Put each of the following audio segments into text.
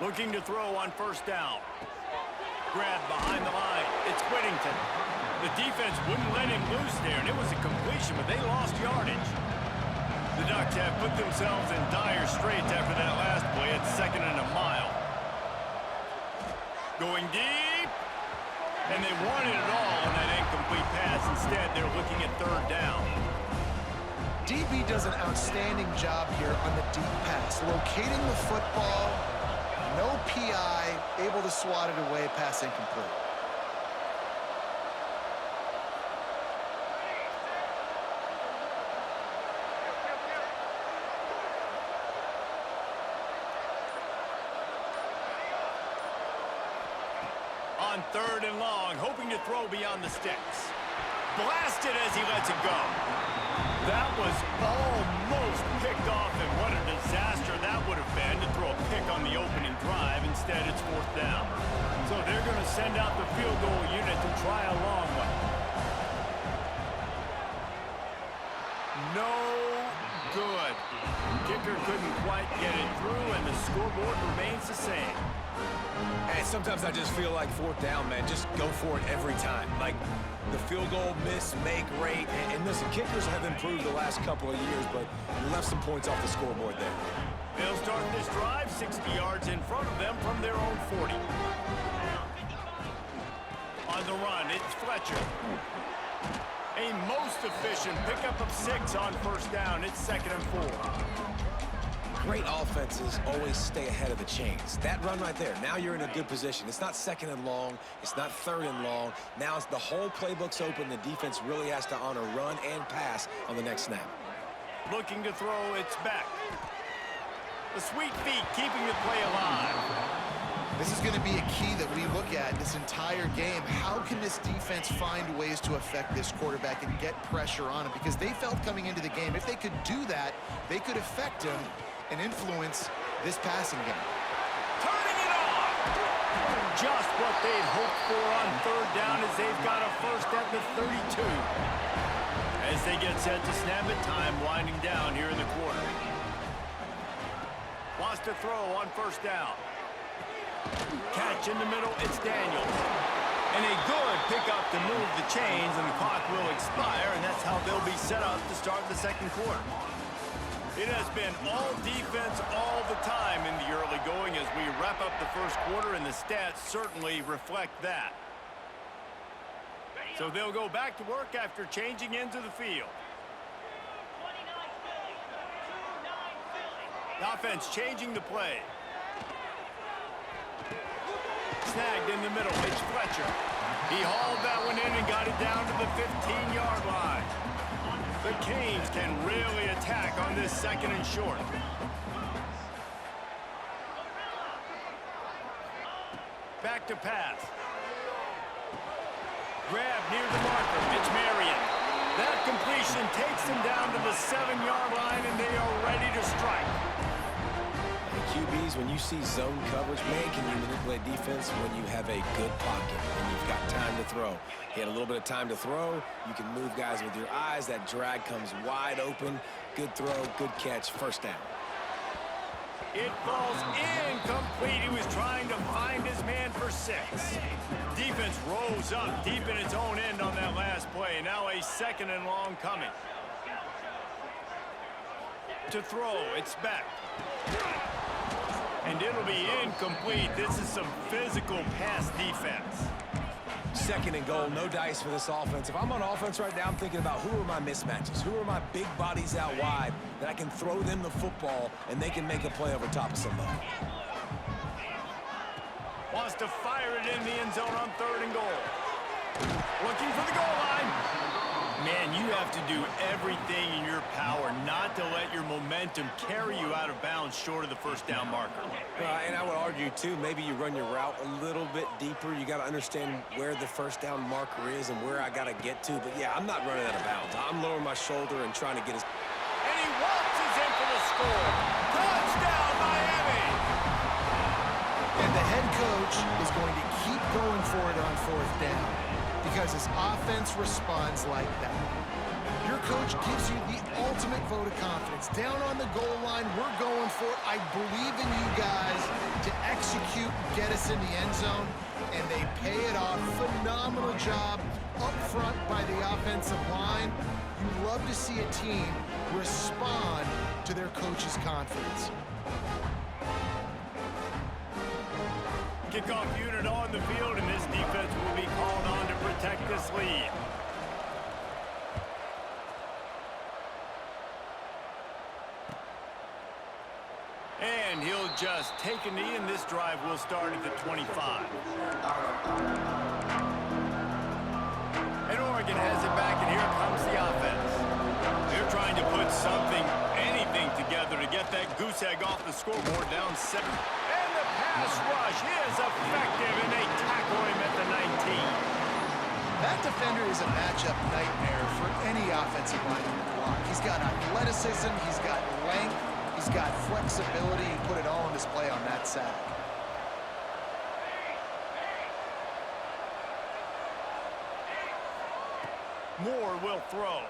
Looking to throw on first down. Grab behind the line. It's Whittington. The defense wouldn't let him loose there, and it was a completion, but they lost yardage. The Ducks have put themselves in dire straits after that last play at 2nd and a mile. Going deep. And they wanted it all on that incomplete pass. Instead, they're looking at 3rd down. DB does an outstanding job here on the deep pass. Locating the football, no PI, able to swat it away, pass incomplete. On 3rd and long, hoping to throw beyond the sticks. Blasted as he lets it go. That was almost picked off, and what a disaster that would have been to throw a pick on the opening drive. Instead, it's 4th down. So they're going to send out the field goal unit to try a long one. No good. Kicker couldn't quite get it through, and the scoreboard remains the same. Hey, sometimes I just feel like 4th down, man. Just go for it every time. Like the field goal miss, make rate. And listen, kickers have improved the last couple of years, but left some points off the scoreboard there. They'll start this drive 60 yards in front of them from their own 40. On the run, it's Fletcher. A most efficient pickup of 6 on first down. It's 2nd and 4. Great offenses always stay ahead of the chains. That run right there, now you're in a good position. It's not 2nd and long. It's not 3rd and long. Now it's the whole playbook's open. The defense really has to honor run and pass on the next snap. Looking to throw, it's back. The sweet feet keeping the play alive. This is going to be a key that we look at this entire game. How can this defense find ways to affect this quarterback and get pressure on him? Because they felt coming into the game, if they could do that, they could affect him and influence this passing game. Turning it on! Just what they'd hoped for on 3rd down as they've got a first at the 32. As they get set to snap it, time winding down here in the quarter. Wants to throw on first down. Catch in the middle, it's Daniels. And a good pickup to move the chains, and the clock will expire, and that's how they'll be set up to start the 2nd quarter. It has been all defense all the time in the early going as we wrap up the 1st quarter, and the stats certainly reflect that. So they'll go back to work after changing into the field. The offense changing the play. Snagged in the middle, it's Fletcher. He hauled that one in and got it down to the 15-yard line. The Canes can really attack on this 2nd and short. Back to pass. Grab near the marker. It's Marion. That completion takes them down to the 7-yard line, and they are ready to strike. QBs, when you see zone coverage, man, can you manipulate defense when you have a good pocket and you've got time to throw. He had a little bit of time to throw. You can move guys with your eyes. That drag comes wide open. Good throw, good catch, first down. It falls incomplete. He was trying to find his man for 6. Defense rose up deep in its own end on that last play. Now a 2nd and long coming. To throw, it's back. And it'll be incomplete. This is some physical pass defense. 2nd and goal, no dice for this offense. If I'm on offense right now, I'm thinking about who are my mismatches? Who are my big bodies out wide that I can throw them the football and they can make a play over top of somebody? Wants to fire it in the end zone on 3rd and goal. Looking for the goal line. Man, you have to do everything in your power not to let your momentum carry you out of bounds short of the first down marker. And I would argue, too, maybe you run your route a little bit deeper. You got to understand where the first down marker is and where I got to get to. But, yeah, I'm not running out of bounds. I'm lowering my shoulder and trying to get his... And he waltzes in for the score. Touchdown, Miami! And the head coach is going to keep going for it on 4th down because his offense responds like that. Your coach gives you the ultimate vote of confidence. Down on the goal line, we're going for it. I believe in you guys to execute and get us in the end zone, and they pay it off. Phenomenal job up front by the offensive line. You love to see a team respond to their coach's confidence. Kickoff unit on the field, and this defense will be called on to protect this lead. And he'll just take a knee, and this drive will start at the 25. And Oregon has it back, and here comes the offense. They're trying to put anything together to get that goose egg off the scoreboard, down 7. And the pass rush is effective, and they tackle him at the 19. That defender is a matchup nightmare for any offensive lineman to block. He's got athleticism, he's got length, he's got flexibility. He put it all on display on that sack. Moore will throw.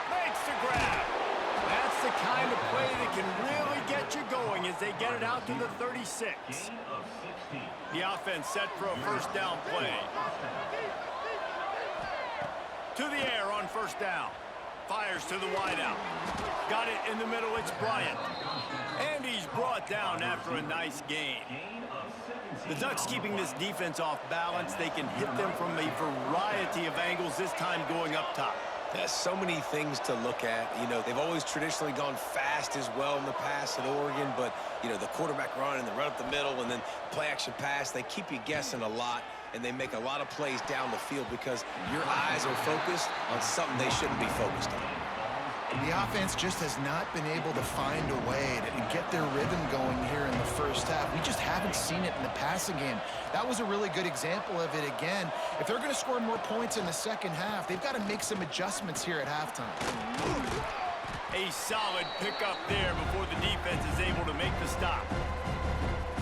Makes the grab. That's the kind of play that can really get you going as they get it out to the 36. The offense set for a first down play. To the air on first down. Fires to the wideout. Got it in the middle, it's Bryant. And he's brought down after a nice gain. The Ducks keeping this defense off balance. They can hit them from a variety of angles, this time going up top. There's so many things to look at. You know, they've always traditionally gone fast as well in the past at Oregon, but, you know, the quarterback run and the run up the middle and then play-action pass, they keep you guessing a lot, and they make a lot of plays down the field because your eyes are focused on something they shouldn't be focused on. The offense just has not been able to find a way to get their rhythm going here in the first half. We just haven't seen it in the passing game. That was a really good example of it again. If they're going to score more points in the second half, they've got to make some adjustments here at halftime. A solid pickup there before the defense is able to make the stop.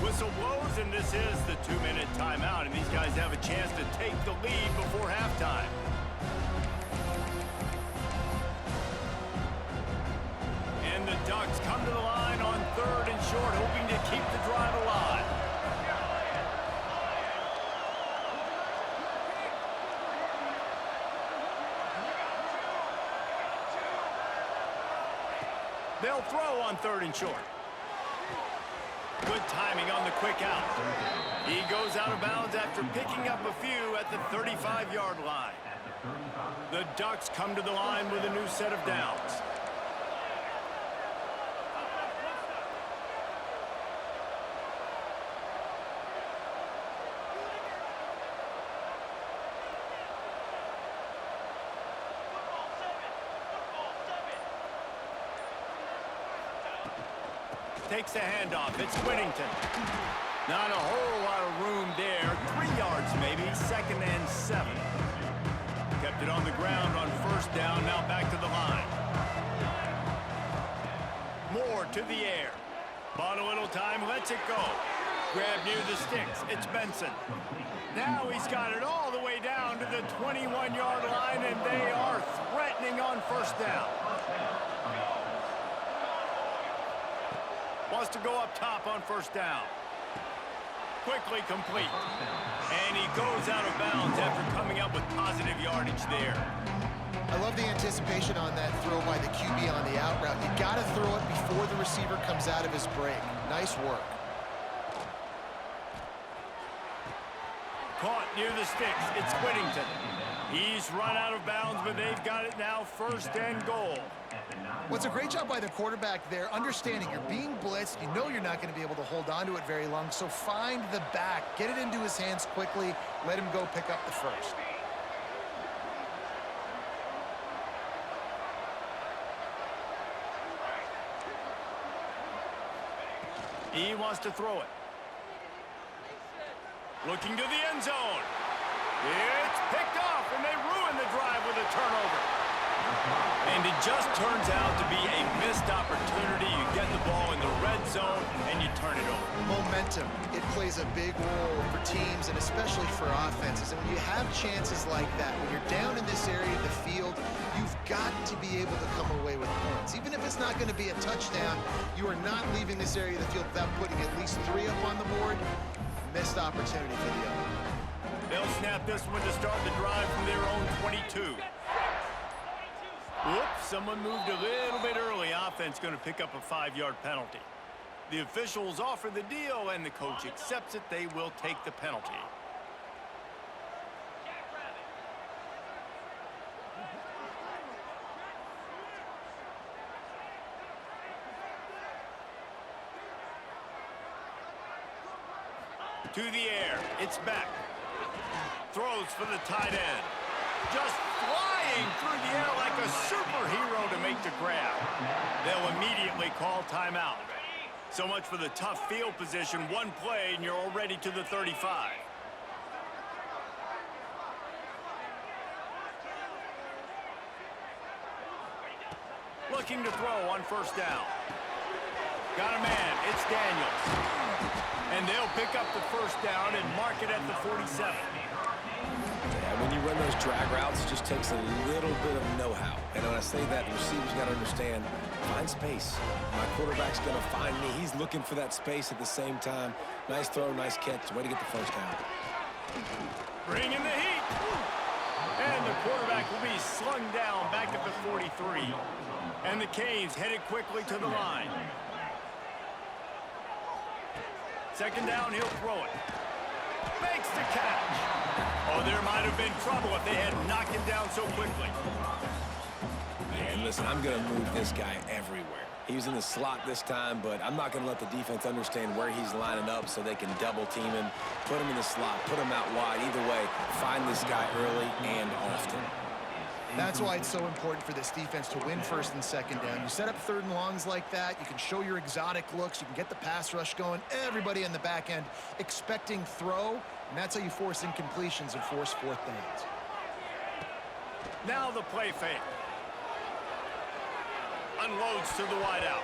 Whistle blows, and this is the 2-minute timeout, and these guys have a chance to take the lead before halftime. And the Ducks come to the line on 3rd and short, hoping to keep the drive alive. They'll throw on 3rd and short. Good timing on the quick out. He goes out of bounds after picking up a few at the 35-yard line. The Ducks come to the line with a new set of downs. Takes the handoff. It's Whittington. Not a whole lot of room there. 3 yards maybe. 2nd and 7. Kept it on the ground on first down. Now back to the line. Moore to the air. Bought a little time. Lets it go. Grab near the sticks. It's Benson. Now he's got it all the way down to the 21-yard line, and they are threatening on first down. Wants to go up top on first down. Quickly complete. And he goes out of bounds after coming up with positive yardage there. I love the anticipation on that throw by the QB on the out route. You got to throw it before the receiver comes out of his break. Nice work. Caught near the sticks. It's Whittington. He's run out of bounds, but they've got it now 1st and goal. Well, it's a great job by the quarterback there, understanding you're being blitzed. You know you're not going to be able to hold on to it very long, so find the back. Get it into his hands quickly. Let him go pick up the first. He wants to throw it. Looking to the end zone. It's picked off, and they ruin the drive with a turnover. And it just turns out to be a missed opportunity. You get the ball in the red zone, and you turn it over. Momentum. It plays a big role for teams, and especially for offenses. And when you have chances like that, when you're down in this area of the field, You've got to be able to come away with points. Even if it's not going to be a touchdown, you are not leaving this area of the field without putting at least 3 up on the board. Missed opportunity for the other. They'll snap this one to start the drive from their own 22. Whoops, someone moved a little bit early. Offense going to pick up a 5-yard penalty. The officials offer the deal, and the coach accepts it. They will take the penalty. To the air, it's back. Throws for the tight end. Just flying through the air like a superhero to make the grab. They'll immediately call timeout. So much for the tough field position. One play, and you're already to the 35. Looking to throw on first down. Got a man. It's Daniels. And they'll pick up the first down and mark it at the 47. Yeah, when you run those drag routes, it just takes a little bit of know-how. And when I say that, the receiver's got to understand, find space. My quarterback's going to find me. He's looking for that space at the same time. Nice throw, nice catch. Way to get the first down. Bring in the heat. And the quarterback will be slung down back at the 43. And the Canes headed quickly to the line. Second down, he'll throw it. Makes the catch. Oh, there might have been trouble if they had knocked him down so quickly. And listen, I'm going to move this guy everywhere. He was in the slot this time, but I'm not going to let the defense understand where he's lining up so they can double team him, put him in the slot, put him out wide. Either way, find this guy early and often. That's why it's so important for this defense to win first and second down. You set up third and longs like that, you can show your exotic looks, you can get the pass rush going, everybody in the back end expecting throw, and that's how you force incompletions and force fourth downs. Now the play fake. Unloads to the wideout.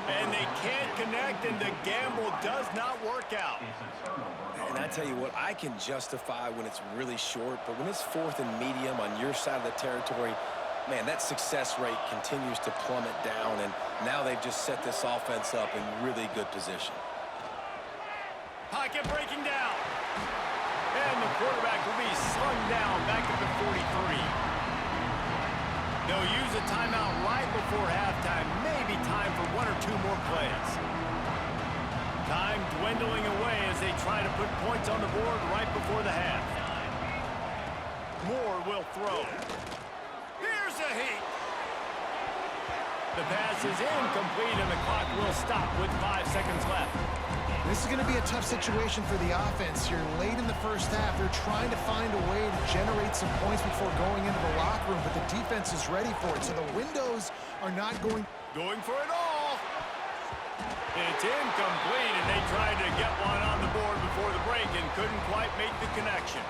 And they can't connect, and the gamble does not work out. And I tell you what, I can justify when it's really short, but when it's fourth and medium on your side of the territory, man, that success rate continues to plummet down, and now they've just set this offense up in really good position. Pocket breaking down. And the quarterback will be slung down back at the 43. They'll use a timeout right before halftime. Maybe time for 1 or 2 more plays. Time dwindling away as they try to put points on the board right before the half. Moore will throw. Here's a heat. The pass is incomplete, and the clock will stop with 5 seconds left. This is going to be a tough situation for the offense here. Late in the first half, they're trying to find a way to generate some points before going into the locker room, but the defense is ready for it, so the windows are not going for it all. It's incomplete, and they tried to get one on the board before the break and couldn't quite make the connection.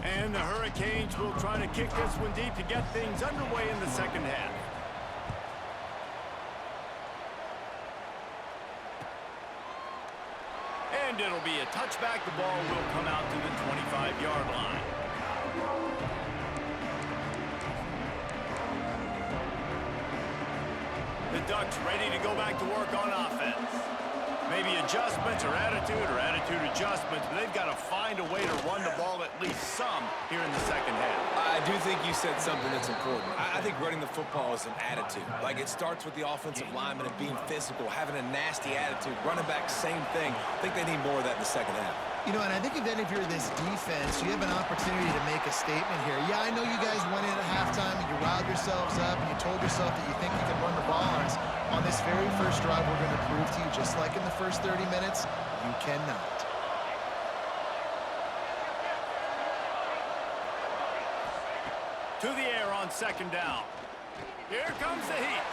And the Hurricanes will try to kick this one deep to get things underway in the second half. And it'll be a touchback. The ball will come out to the 25-yard line. The Ducks ready to go back to work on offense. Maybe adjustments or attitude adjustments, but they've got to find a way to run the ball at least some here in the second half. I do think you said something that's important. I think running the football is an attitude. Like, it starts with the offensive lineman and being physical, having a nasty attitude. Running back, same thing. I think they need more of that in the second half. You know, and I think then if you're this defense, you have an opportunity to make a statement here. Yeah, I know you guys went in at halftime and you riled yourselves up and you told yourself that you think you can run the ball on us. On this very first drive, we're going to prove to you, just like in the first 30 minutes, you cannot. To the air on second down. Here comes the heat.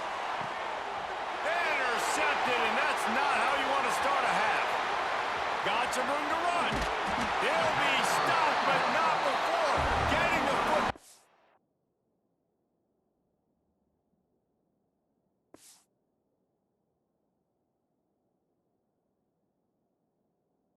Intercepted, and that's not how you want to start a half. Got some room to run. He'll be stopped, but not before. Get